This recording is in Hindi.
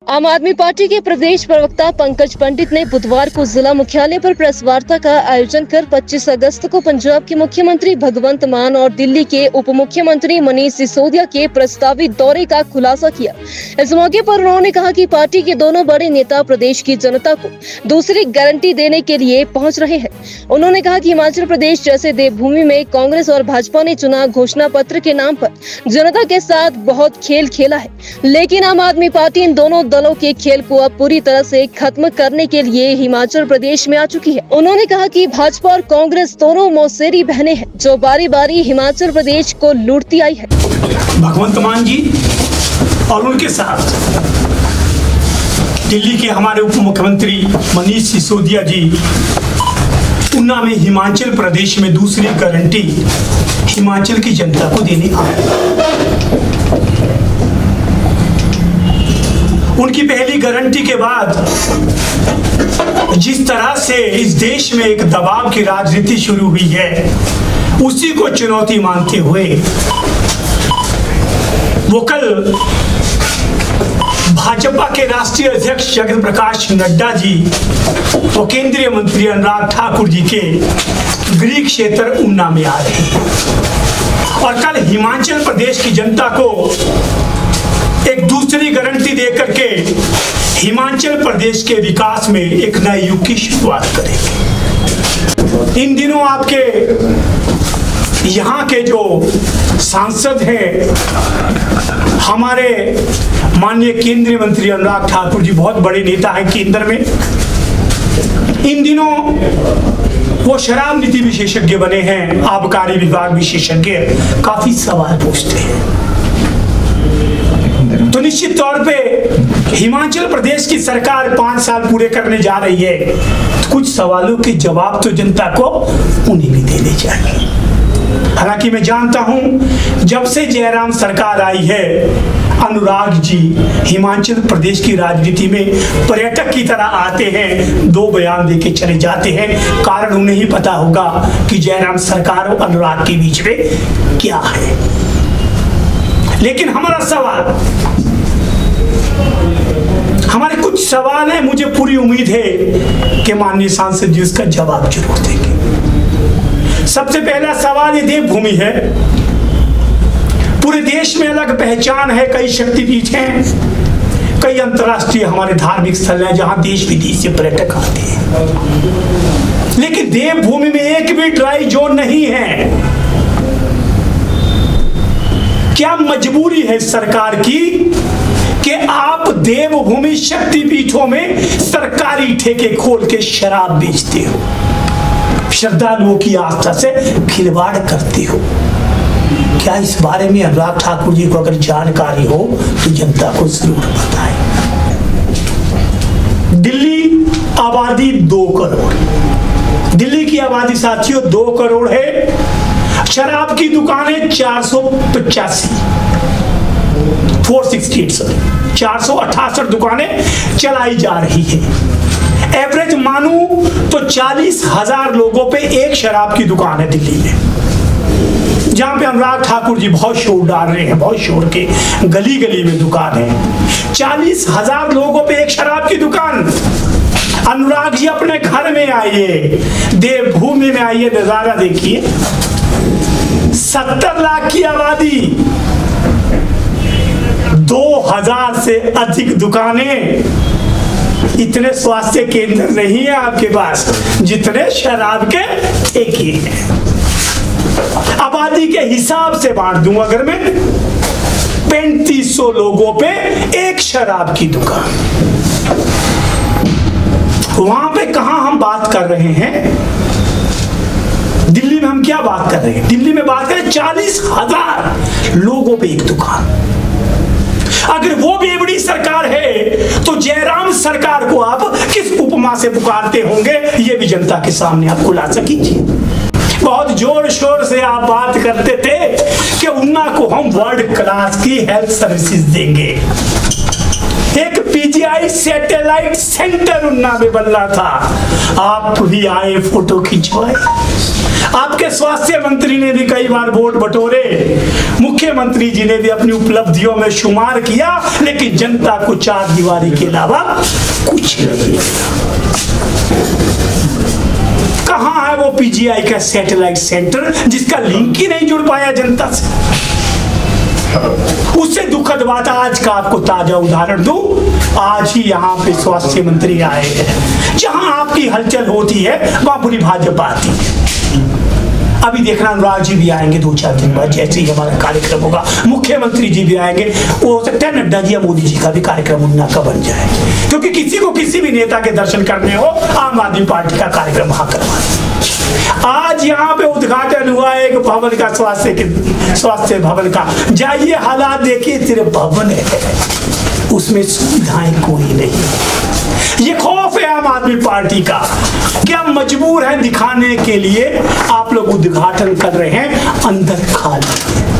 आम आदमी पार्टी के प्रदेश प्रवक्ता पंकज पंडित ने बुधवार को जिला मुख्यालय पर प्रेस वार्ता का आयोजन कर 25 अगस्त को पंजाब के मुख्यमंत्री भगवंत मान और दिल्ली के उप मुख्यमंत्री मनीष सिसोदिया के प्रस्तावित दौरे का खुलासा किया। इस मौके पर उन्होंने कहा कि पार्टी के दोनों बड़े नेता प्रदेश की जनता को दूसरी गारंटी देने के लिए पहुँच रहे हैं। उन्होंने कहा कि हिमाचल प्रदेश जैसे देवभूमि में कांग्रेस और भाजपा ने चुनाव घोषणा पत्र के नाम पर जनता के साथ बहुत खेल खेला है, लेकिन आम आदमी पार्टी इन दोनों दलों के खेल को अब पूरी तरह से खत्म करने के लिए हिमाचल प्रदेश में आ चुकी है। उन्होंने कहा कि भाजपा और कांग्रेस दोनों मौसेरी बहनें हैं जो बारी बारी हिमाचल प्रदेश को लूटती आई है। भगवंत मान जी और उनके साथ दिल्ली के हमारे उप मुख्यमंत्री मनीष सिसोदिया जी ऊना में हिमाचल प्रदेश में दूसरी गारंटी हिमाचल की जनता को देने आए। उनकी पहली गारंटी के बाद जिस तरह से इस देश में एक दबाव की राजनीति शुरू हुई है, उसी को चुनौती मानते हुए वो कल भाजपा के राष्ट्रीय अध्यक्ष जगत प्रकाश नड्डा जी और केंद्रीय मंत्री अनुराग ठाकुर जी के गृह क्षेत्र ऊना में आ रहे हैं और कल हिमाचल प्रदेश की जनता को एक दूसरी गारंटी देकर के हिमाचल प्रदेश के विकास में एक नए युग की शुरुआत करेंगे। इन दिनों आपके यहाँ के जो सांसद हैं, हमारे माननीय केंद्रीय मंत्री अनुराग ठाकुर जी बहुत बड़े नेता हैं केंद्र में। इन दिनों वो शराब नीति विशेषज्ञ बने हैं, आबकारी विभाग विशेषज्ञ, काफी सवाल पूछते हैं। तो निश्चित तौर पे हिमाचल प्रदेश की सरकार 5 साल पूरे करने जा रही है, तो कुछ सवालों के जवाब तो जनता को उन्हें भी देने चाहिए। हालांकि मैं जानता हूं जब से जयराम सरकार आई है, अनुराग जी हिमाचल प्रदेश की राजनीति में पर्यटक की तरह आते हैं, 2 बयान देके चले जाते हैं। कारण उन्हें ही पता होगा कि जयराम सरकार और अनुराग के बीच में क्या है। लेकिन हमारा सवाल, हमारे कुछ सवाल हैं, मुझे पूरी उम्मीद है कि माननीय सांसद जी उसका जवाब जरूर देंगे। सबसे पहला सवाल, ये देवभूमि है, पूरे देश में अलग पहचान है, कई शक्तिपीठ हैं, कई अंतर्राष्ट्रीय हमारे धार्मिक स्थल हैं जहां देश विदेश से पर्यटक आते हैं, लेकिन देवभूमि में एक भी ड्राई जोन नहीं है। क्या मजबूरी है सरकार की कि आप देवभूमि शक्तिपीठों में सरकारी ठेके खोल के शराब बेचते हो, श्रद्धालुओं की आस्था से खिलवाड़ करते हो? क्या इस बारे में अनुराग ठाकुर जी को अगर जानकारी हो तो जनता को जरूर बताएं। दिल्ली आबादी 2 करोड़, दिल्ली की आबादी साथियों 2 करोड़ है। शराब की दुकानें 468 दुकानें चलाई जा रही है। एवरेज मानू तो 40,000 लोगों पे एक शराब की दुकान है दिल्ली में, जहां पे अनुराग ठाकुर जी बहुत शोर डाल रहे हैं, बहुत शोर के गली गली में दुकान है। 40,000 लोगों पे एक शराब की दुकान। अनुराग जी अपने घर में आइए, देवभूमि में आइए, नजारा देखिए। 70 लाख की आबादी, 2000 से अधिक दुकानें। इतने स्वास्थ्य केंद्र नहीं है आपके पास जितने शराब के ठेके हैं। आबादी के हिसाब से बांट दूं अगर मैं, 3500 लोगों पे एक शराब की दुकान। वहां पे कहां हम बात कर रहे हैं? दिल्ली में हम क्या बात कर रहे हैं? दिल्ली में बात करें 40,000 लोगों पे एक दुकान। अगर वो भी बड़ी सरकार है तो जयराम सरकार को आप किस उपमा से पुकारते होंगे, ये भी जनता के सामने आप खुलासा कीजिए। बहुत जोर शोर से आप बात करते थे कि ऊना को हम वर्ल्ड क्लास की हेल्थ सर्विसेज देंगे। एक पीजीआई सैटेलाइट सेंटर ऊना में बन रहा था, आप भी आए, फोटो खिंचवाए। आपके स्वास्थ्य मंत्री ने भी कई बार वोट बटोरे, मुख्यमंत्री जी ने भी अपनी उपलब्धियों में शुमार किया, लेकिन जनता को चार दीवारी के अलावा कुछ नहीं मिला। कहां है वो पीजीआई का सैटेलाइट सेंटर जिसका लिंक ही नहीं जुड़ पाया जनता से? उससे दुखद बात आज का आपको ताजा उदाहरण दूं, आज ही यहाँ पे स्वास्थ्य मंत्री आए हैं, जहां आपकी हलचल होती है वहां पूरी भाजपा आती है। अभी देखना अनुराग जी भी आएंगे 2-4 दिन बाद, जैसे ही हमारा कार्यक्रम होगा मुख्यमंत्री जी भी आएंगे, वो हो सकता है नड्डा जी या मोदी जी का भी कार्यक्रम उन्ना का बन जाए, क्योंकि किसी को किसी भी नेता के दर्शन करने हो आम आदमी पार्टी का कार्यक्रम वहां करवा। आज यहाँ पे उद्घाटन हुआ एक भवन का, स्वास्थ्य भवन का, जाइए हालात देखिए, सिर्फ भवन है, उसमें सुविधाएं कोई नहीं। ये खौफ है आम आदमी पार्टी का कि हम मजबूर हैं दिखाने के लिए, आप लोग उद्घाटन कर रहे हैं, अंदर खाली।